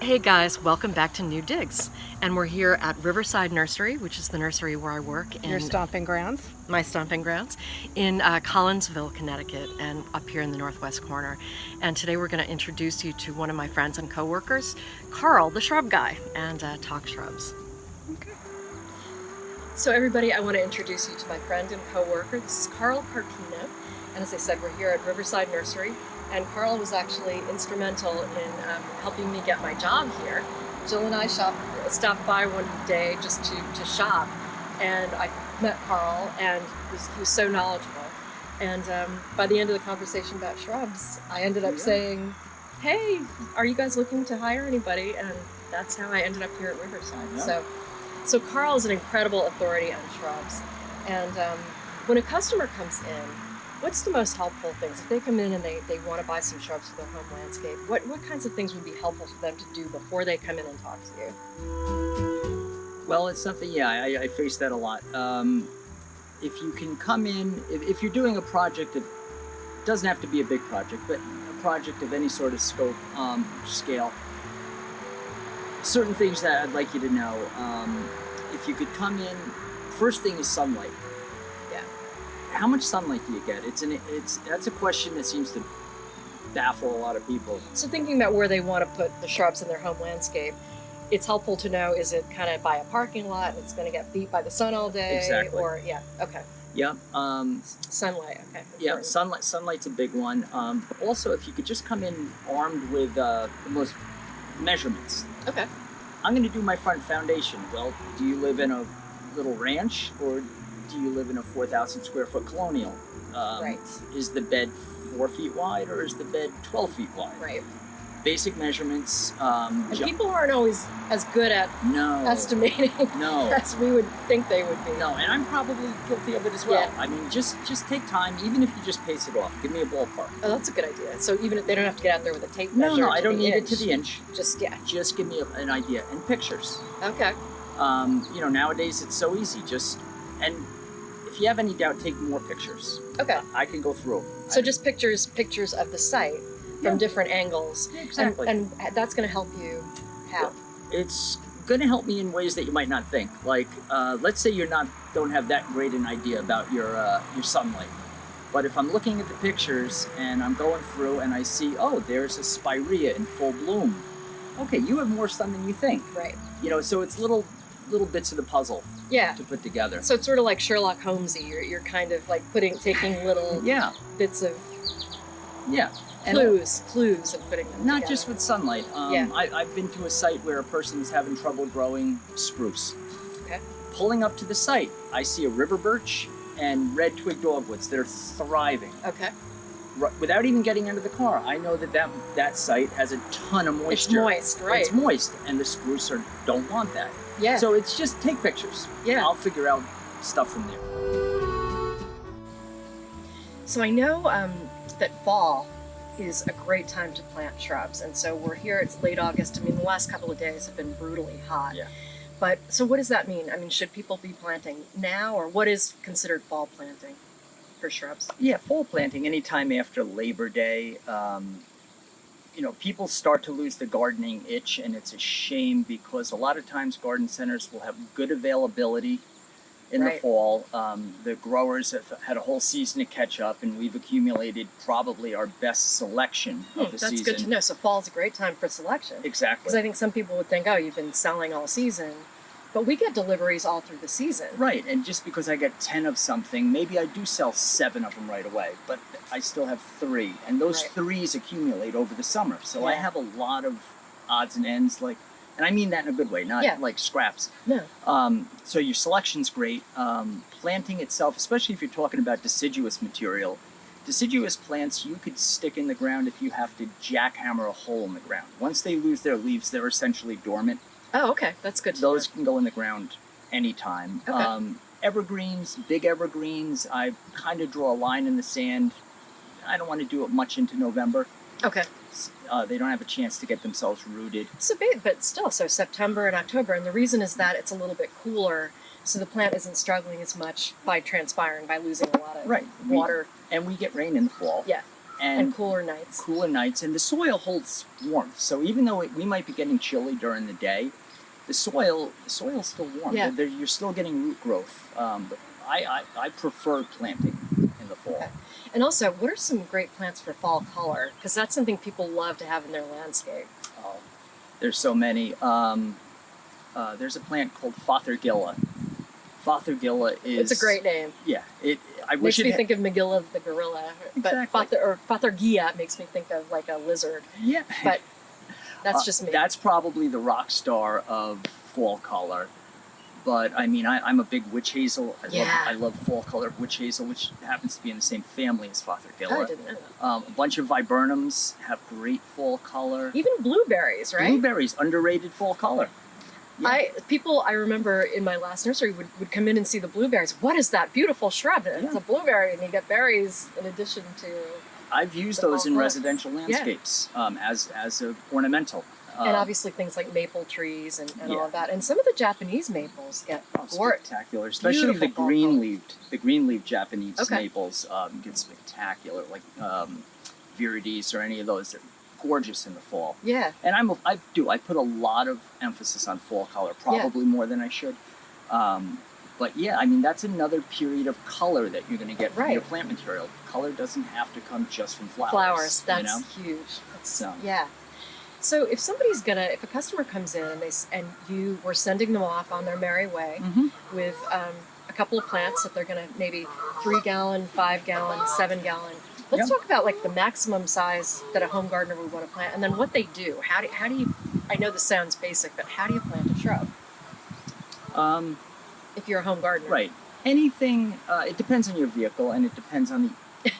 Hey guys, welcome back to New Digs. And we're here at Riverside Nursery, which is the nursery where I work. Your stomping grounds? My stomping grounds in Collinsville, Connecticut, and up here in the northwest corner. And today we're going to introduce you to one of my friends and co-workers, Carl, the Shrub Guy, and talk shrubs. Okay. So everybody, I want to introduce you to my friend and co-worker. This is Carl Carpino. And as I said, we're here at Riverside Nursery. And Carl was actually instrumental in helping me get my job here. Jill and I stopped by one day just to shop, and I met Carl, and he was so knowledgeable. And by the end of the conversation about shrubs, I ended up saying, hey, are you guys looking to hire anybody? And that's how I ended up here at Riverside. Yeah. So Carl is an incredible authority on shrubs. And when a customer comes in, what's the most helpful things? If they come in and they want to buy some shrubs for their home landscape, what kinds of things would be helpful for them to do before they come in and talk to you? Well, it's something, I face that a lot. If you can come in, if you're doing a project, it doesn't have to be a big project, but a project of any sort of scope, scale, certain things that I'd like you to know. If you could come in, first thing is sunlight. How much sunlight do you get? That's a question that seems to baffle a lot of people. So thinking about where they want to put the shrubs in their home landscape, it's helpful to know, is it kind of by a parking lot and it's going to get beat by the sun all day? Exactly. Or, okay. Yeah. Sunlight, okay. Yeah, sunlight's a big one. Also, if you could just come in armed with the most measurements. Okay. I'm going to do my front foundation. Well, do you live in a little ranch, or do you live in a 4,000 square foot colonial? Right. Is the bed 4 feet wide, or is the bed 12 feet wide? Right. Basic measurements. And people aren't always as good at estimating as we would think they would be. No, and I'm probably guilty of it as well. Yeah. I mean, just take time, even if you just pace it off. Give me a ballpark. Oh, that's a good idea. So even if they don't have to get out there with a tape measure. No, I don't need it to the inch. Just give me an idea. And pictures. Okay. Nowadays it's so easy. And if you have any doubt, take more pictures. Okay. I can go through them. So just pictures of the site from different angles. Yeah, exactly. And that's going to help you how? It's going to help me in ways that you might not think. Like, let's say don't have that great an idea about your sunlight. But if I'm looking at the pictures and I'm going through and I see, there's a spirea in full bloom. Okay, you have more sun than you think. Right. So it's little bits of the puzzle to put together. So it's sort of like Sherlock Holmesy. You're kind of like taking little bits of clues and putting them Not together. just with sunlight. I've been to a site where a person was having trouble growing spruce. Okay. Pulling up to the site, I see a river birch and red twig dogwoods. They're thriving. Okay. Without even getting into the car, I know that site has a ton of moisture. It's moist, right? It's moist, and the spruce don't want that. Yeah. So it's just take pictures. Yeah. I'll figure out stuff from there. So I know that fall is a great time to plant shrubs, and so we're here. It's late August. I mean, the last couple of days have been brutally hot. Yeah. But so what does that mean? I mean, should people be planting now, or what is considered fall planting for shrubs? Yeah, fall planting anytime after Labor Day. People start to lose the gardening itch, and it's a shame because a lot of times garden centers will have good availability in the fall. The growers have had a whole season to catch up, and we've accumulated probably our best selection of the season. That's good to know. So fall's a great time for selection. Exactly. Because I think some people would think, you've been selling all season. But we get deliveries all through the season. Right, and just because I get 10 of something, maybe I do sell 7 of them right away, but I still have 3. And those 3s accumulate over the summer. So I have a lot of odds and ends, and I mean that in a good way, not like scraps. No. So your selection's great. Planting itself, especially if you're talking about deciduous material, deciduous plants you could stick in the ground if you have to jackhammer a hole in the ground. Once they lose their leaves, they're essentially dormant. Oh, okay. That's good to Those know. can go in the ground anytime. Okay. Evergreens, big evergreens, I kind of draw a line in the sand. I don't want to do it much into November. Okay. They don't have a chance to get themselves rooted. But still, so September and October, and the reason is that it's a little bit cooler, so the plant isn't struggling as much by transpiring, by losing a lot of water. And we get rain in the fall. Yeah. And cooler nights. Cooler nights, and the soil holds warmth. So even though we might be getting chilly during the day, the soil's still warm. Yeah. You're still getting root growth. But I prefer planting in the fall. Okay. And also, what are some great plants for fall color? Because that's something people love to have in their landscape. Oh, there's so many. There's a plant called Fothergilla. Fothergilla is... It's a great name. Yeah. Makes me think of Megilla the gorilla. Exactly. But Fothergilla makes me think of like a lizard. Yeah. But that's just me. That's probably the rock star of fall color. But I mean, I'm a big witch hazel. I love fall color witch hazel, which happens to be in the same family as Fothergilla. Oh, I didn't know that. A bunch of viburnums have great fall color. Even blueberries, right? Blueberries, underrated fall color. Yeah. I remember in my last nursery would come in and see the blueberries. What is that beautiful shrub? And it's a blueberry, and you get berries in addition to. I've used those in residential landscapes as a ornamental. And obviously things like maple trees and all of that. And some of the Japanese maples get spectacular, especially the green-leaved Japanese maples get spectacular, like Virides or any of those. They're gorgeous in the fall. Yeah. And I put a lot of emphasis on fall color, probably more than I should. But yeah, I mean, that's another period of color that you're going to get from your plant material. Color doesn't have to come just from flowers. That's huge. Yeah. So if a customer comes in and you were sending them off on their merry way with a couple of plants that they're going to maybe 3-gallon, 5-gallon, 7-gallon. Let's talk about like the maximum size that a home gardener would want to plant, and then what they do. How do you? I know this sounds basic, but how do you plant a shrub? If you're a home gardener, right? Anything. It depends on your vehicle, and it depends on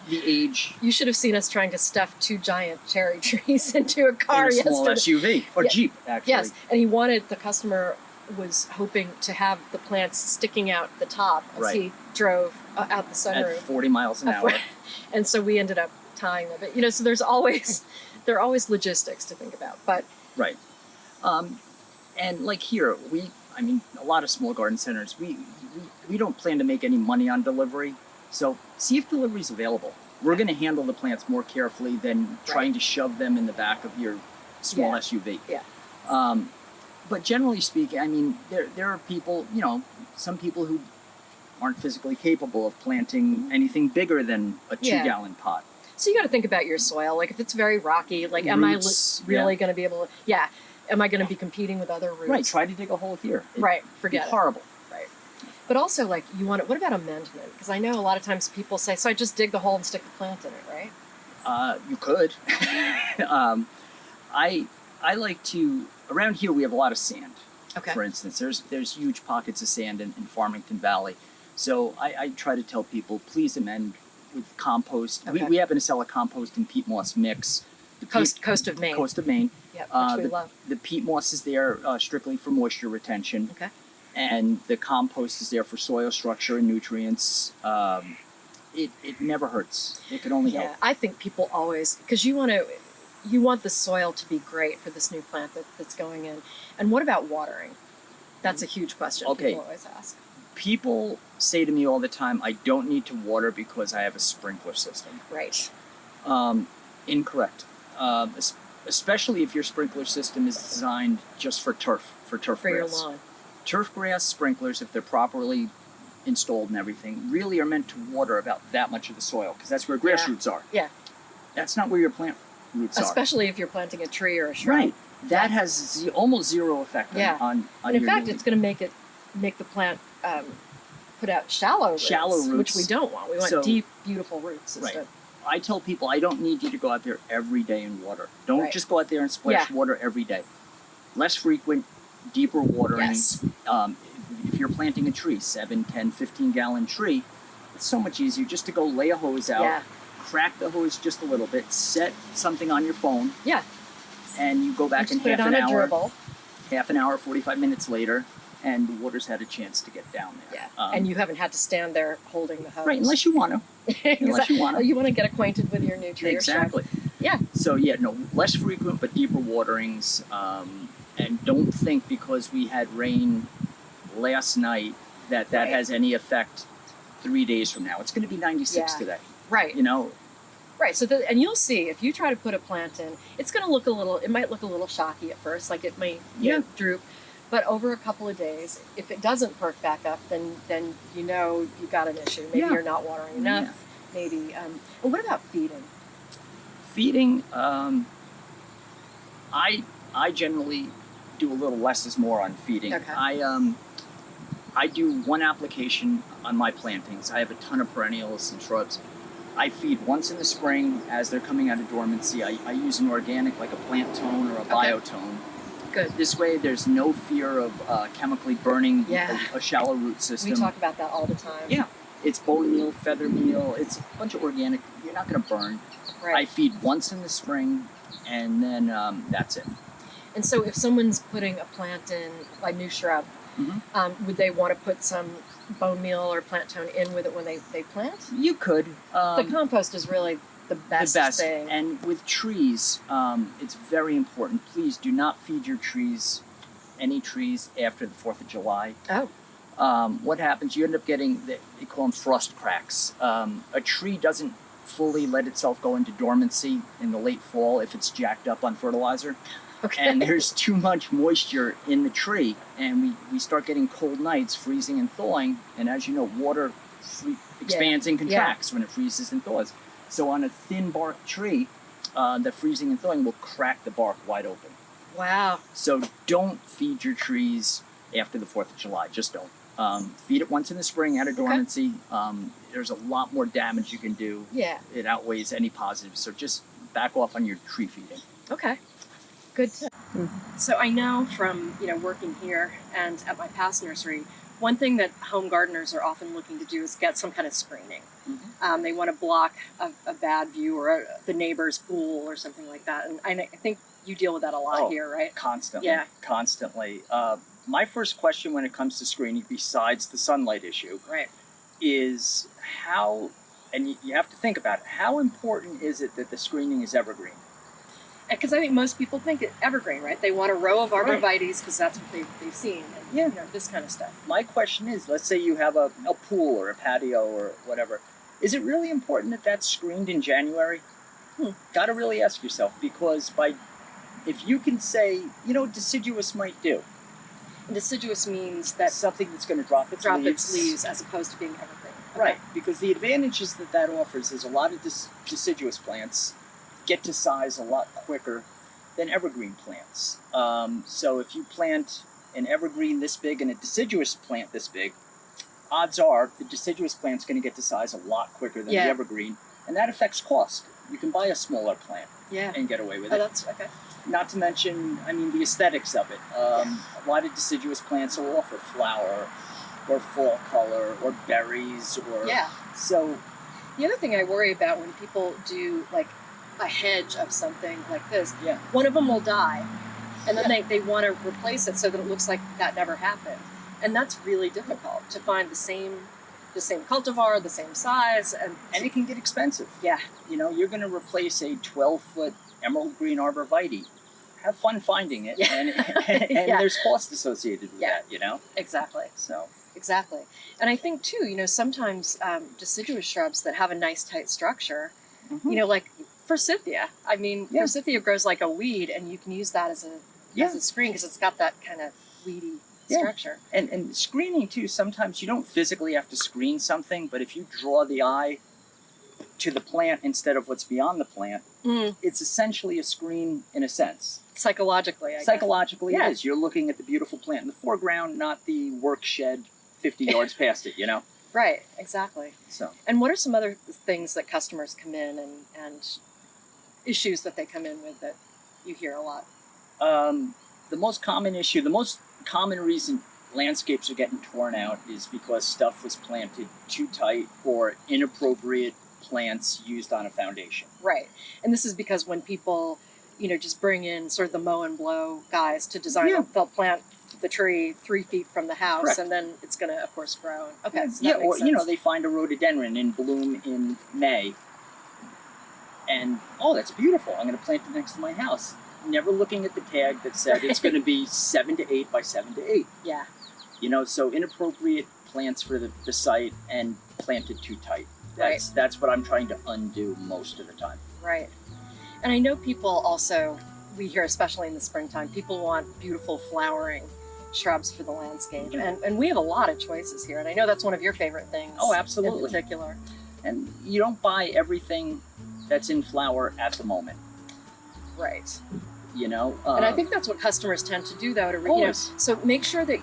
the age. You should have seen us trying to stuff 2 giant cherry trees into a car in a small SUV or Jeep, actually. Yes, and the customer was hoping to have the plants sticking out the top as he drove out the sunroof. At 40 miles an hour. And so we ended up tying them. But, so there are always logistics to think about. But right. And like here, a lot of small garden centers, we don't plan to make any money on delivery. So see if delivery is available. We're going to handle the plants more carefully than trying to shove them in the back of your small SUV. Yeah. But generally speaking, I mean, there are people, some people who aren't physically capable of planting anything bigger than a 2-gallon pot. So you got to think about your soil. Like if it's very rocky, like am I really going to be able to? Yeah. Am I going to be competing with other roots? Right. Try to dig a hole here. Forget it. Horrible. Right. But also, like what about amendment? Because I know a lot of times people say, "So I just dig the hole and stick the plant in it," right? You could. I like to. Around here, we have a lot of sand. Okay. For instance, there's huge pockets of sand in Farmington Valley. So I try to tell people, please amend with compost. Okay. We happen to sell a compost and peat moss mix. Coast of Maine. Coast of Maine. Yep, which we love. The peat moss is there strictly for moisture retention. Okay. And the compost is there for soil structure and nutrients. It never hurts. It can only help. I think people always, because you want the soil to be great for this new plant that's going in. And what about watering? That's a huge question people always ask. People say to me all the time, I don't need to water because I have a sprinkler system. Right. Incorrect. Especially if your sprinkler system is designed just for turf grass. For your lawn. Turf grass sprinklers, if they're properly installed and everything, really are meant to water about that much of the soil because that's where grass roots are. Yeah. That's not where your plant roots are. Especially if you're planting a tree or a shrub. Right. That has almost zero effect on and in fact, it's going to make the plant put out shallow roots, which we don't want. We want deep, beautiful roots instead. I tell people I don't need you to go out there every day and water. Don't just go out there and splash water every day. Less frequent, deeper watering. Yes. If you're planting a tree, 7, 10, 15-gallon tree, it's so much easier just to go lay a hose out, crack the hose just a little bit, set something on your phone. Yeah. And you go back in half an hour, 45 minutes later, and the water's had a chance to get down there. Yeah. And you haven't had to stand there holding the hose. Right, unless you want to. You want to get acquainted with your new tree. Exactly. Yeah. So yeah, no, less frequent but deeper waterings. And don't think because we had rain last night that Right. has any effect 3 days from now. It's going to be 96 Yeah. today. Right. You know, Right. So, and you'll see if you try to put a plant in, it's going to look a little. It might look a little shocky at first, like it might droop. But over a couple of days, if it doesn't perk back up, then you know you got an issue. Maybe you're not watering enough. Yeah. Maybe. And what about feeding? Feeding, I generally do a little less is more on feeding. Okay. I do one application on my plantings. I have a ton of perennials and shrubs. I feed once in the spring as they're coming out of dormancy. I use an organic, like a plant tone or a biotone. Good. This way, there's no fear of chemically burning Yeah. a shallow root system. We talk about that all the time. Yeah. It's bone meal, feather meal. It's a bunch of organic. You're not going to burn. Right. I feed once in the spring, and then that's it. And so if someone's putting a plant in, a new shrub, would they want to put some bone meal or plant tone in with it when they plant? You could. The compost is really the best thing. And with trees, it's very important. Please do not feed your trees, any trees after the 4th of July. Oh. What happens, you end up getting, they call them frost cracks. A tree doesn't fully let itself go into dormancy in the late fall if it's jacked up on fertilizer. Okay. And there's too much moisture in the tree, and we start getting cold nights, freezing and thawing. And as you know, water expands and contracts when it freezes and thaws. So on a thin bark tree, the freezing and thawing will crack the bark wide open. Wow. So don't feed your trees after the 4th of July. Just don't. Feed it once in the spring out of dormancy. There's a lot more damage you can do. Yeah. It outweighs any positives. So just back off on your tree feeding. Okay. Good tip. So I know from working here and at my past nursery, one thing that home gardeners are often looking to do is get some kind of screening. They want to block a bad view or the neighbor's pool or something like that. And I think you deal with that a lot here, right? Constantly. Yeah. Constantly. My first question when it comes to screening, besides the sunlight issue, right, is how, and you have to think about it, how important is it that the screening is evergreen? Because I think most people think it evergreen, right? They want a row of arborvitaes because that's what they've seen. And, this kind of stuff. My question is, let's say you have a pool or a patio or whatever. Is it really important that that's screened in January? Got to really ask yourself, because if you can say, deciduous might do. And deciduous means that something that's going to drop its leaves as opposed to being evergreen. Okay. Right, because the advantages that offers is a lot of deciduous plants get to size a lot quicker than evergreen plants. So if you plant an evergreen this big and a deciduous plant this big, odds are the deciduous plant's going to get to size a lot quicker than the evergreen, and that affects cost. You can buy a smaller plant and get away with it. That's okay. Not to mention, the aesthetics of it. A lot of deciduous plants will offer flower or fall color or berries or... So the other thing I worry about when people do like a hedge of something like this, one of them will die, and then they want to replace it so that it looks like that never happened. And that's really difficult to find the same cultivar, the same size, and it can get expensive. Yeah. You're going to replace a 12-foot emerald green arborvitae. Have fun finding it, and there's cost associated with that, Exactly. So. Exactly. And I think too, sometimes deciduous shrubs that have a nice tight structure, like forsythia. Forsythia grows like a weed, and you can use that as a screen because it's got that kind of weedy structure. And screening too, sometimes you don't physically have to screen something, but if you draw the eye to the plant instead of what's beyond the plant, it's essentially a screen in a sense. Psychologically, I guess. Psychologically, it is. You're looking at the beautiful plant in the foreground, not the work shed 50 yards past it, Right, exactly. So. And what are some other things that customers come in and issues that they come in with that you hear a lot? The most common reason landscapes are getting torn out is because stuff was planted too tight or inappropriate plants used on a foundation. Right. And this is because when people, just bring in sort of the mow and blow guys to design it, they'll plant the tree 3 feet from the house. Correct. And then it's going to, of course, grow. Okay. So that makes sense. They find a rhododendron in bloom in May. And, oh, that's beautiful. I'm going to plant it next to my house. Never looking at the tag that said it's going to be 7 to 8 by 7 to 8. Yeah. You know, so inappropriate plants for the site and planted too tight. That's what I'm trying to undo most of the time. Right. And I know people also, we hear especially in the springtime, people want beautiful flowering shrubs for the landscape. Mm-hmm. And we have a lot of choices here. And I know that's one of your favorite things. Oh, absolutely. In particular. And you don't buy everything that's in flower at the moment. Right. You know? And I think that's what customers tend to do, though. Always. So make sure that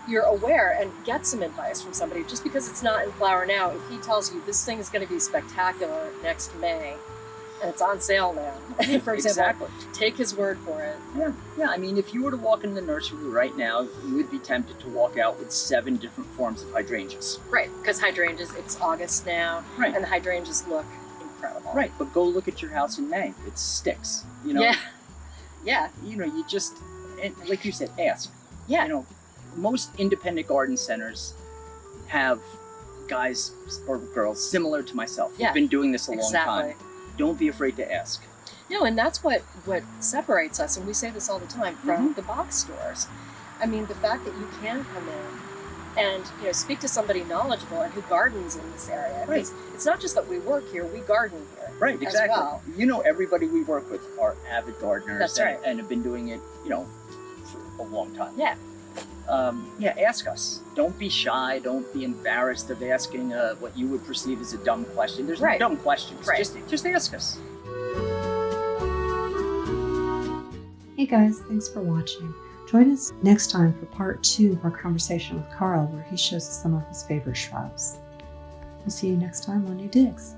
you're aware and get some advice from somebody. Just because it's not in flower now, if he tells you this thing is going to be spectacular next May, and it's on sale now, for example, take his word for it. Yeah. I mean, if you were to walk in the nursery right now, you would be tempted to walk out with 7 different forms of hydrangeas. Right, because hydrangeas, it's August now, right, and the hydrangeas look incredible. Right, but go look at your house in May. It sticks, you know? Yeah. You know, you just, and like you said, ask. Yeah. You know, most independent garden centers have guys or girls similar to myself. Yeah. Who've been doing this a long time. Don't be afraid to ask. No, and that's what separates us, and we say this all the time, from the box stores. I mean, the fact that you can come in and speak to somebody knowledgeable and who gardens in this area. Right. It's not just that we work here; we garden here. Right, exactly. As well. You know, everybody we work with are avid gardeners. That's right. And have been doing it, for a long time. Yeah. Ask us. Don't be shy. Don't be embarrassed of asking what you would perceive as a dumb question. There's no dumb questions. Right. Just ask us. Hey guys, thanks for watching. Join us next time for part 2 of our conversation with Carl, where he shows us some of his favorite shrubs. We'll see you next time on New Digs.